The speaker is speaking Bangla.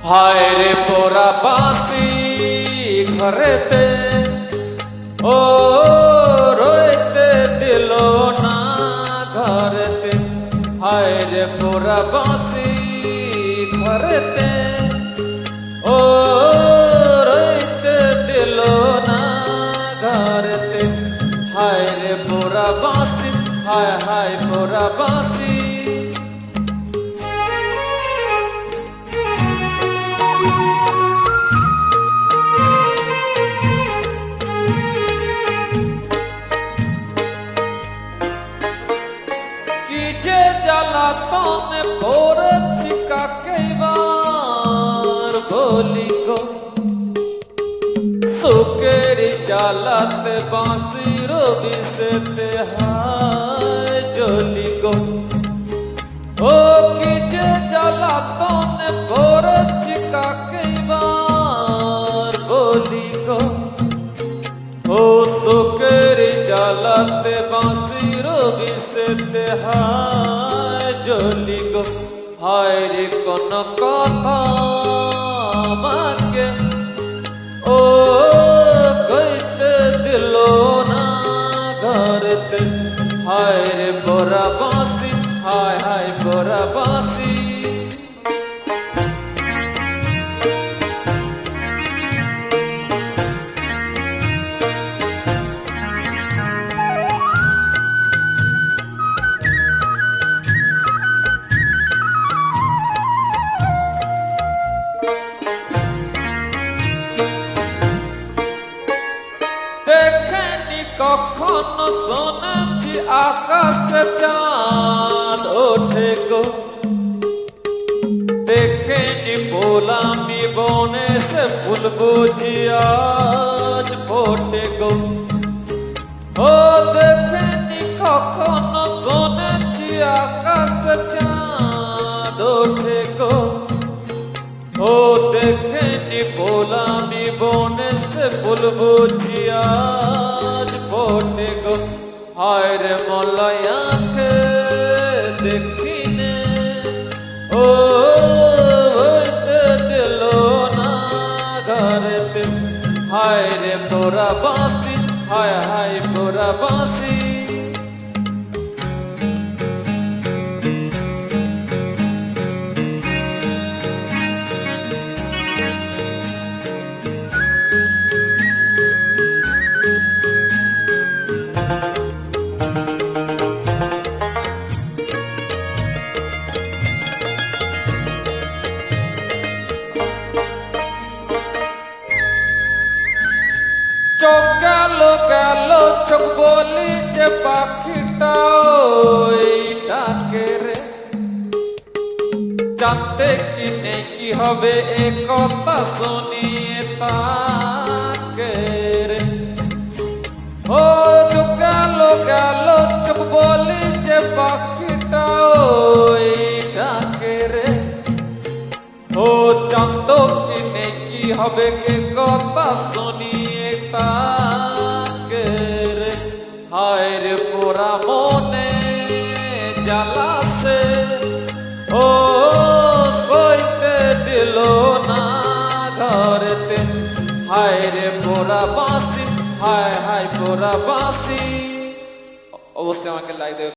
হায় রে পোড়া বাঁশি ঘরেতে ও রইতে দিল না ঘরেতে। হায় রে পোড়া বাঁশি ঘরেতে ও রইতে দিল না ঘরেতে। হায় রে পোড়া বাঁশি, হায় হায় পোড়া বাঁশি। জ্বালাতনে পড়েছি কাকেবার বলি গো, সুখের জ্বালাতে বাঁশির বিষেতে হায় জ্বলি গো। ও কি যে জ্বালাতনে পড়েছি কাকেবার বলি গো, ও সুখের জ্বালাতে বাঁশির বিষেতে হায় জ্বলি গো। হায় রে কোন কথা আমাকে ও কইতে দিল না ঘরেতে। হায় রে পোড়া বাঁশি, হায় হায় পোড়া বাঁশি। দেখেনি কখনো শুনেছি আকাশে চাঁদ ওঠে গো, দেখেনি পোলামি বনে সে ফুল বুঝি আজ ফোটে গো। ও দেখেনি কখনো শুনেছি আকাশে চাঁদ ওঠে গো, ও দেখেনি পোলামি বনে সে ফুল বুঝি আজ ফোটে গো। হায় রে মলয়াকে দেখিনে ও হইতে দিল না ঘরেতে। হায় রে পোড়া বাঁশি, হায় হায় পোড়া বাঁশি। চোখ গেল গেল চোখ বলি যে পাখিটা ডাকে রে, জানতে কি নেই কি হবে এ কথা শুনিয়ে তাকে রে। ও চোখ গেল গেল চোখ বলি যে পাখিটা ডাকে রে, ও জানত কি নেই কি হবে এ কথা শুনিয়ে তাকে রে। হায় রে পোড়া মনে জ্বালাতে ও কইতে দিল না ঘরেতে। হায় রে পোড়া বাঁশি, হায় হায় পোড়া বাঁশি। অবশ্যই আমাকে লাইক দেবে।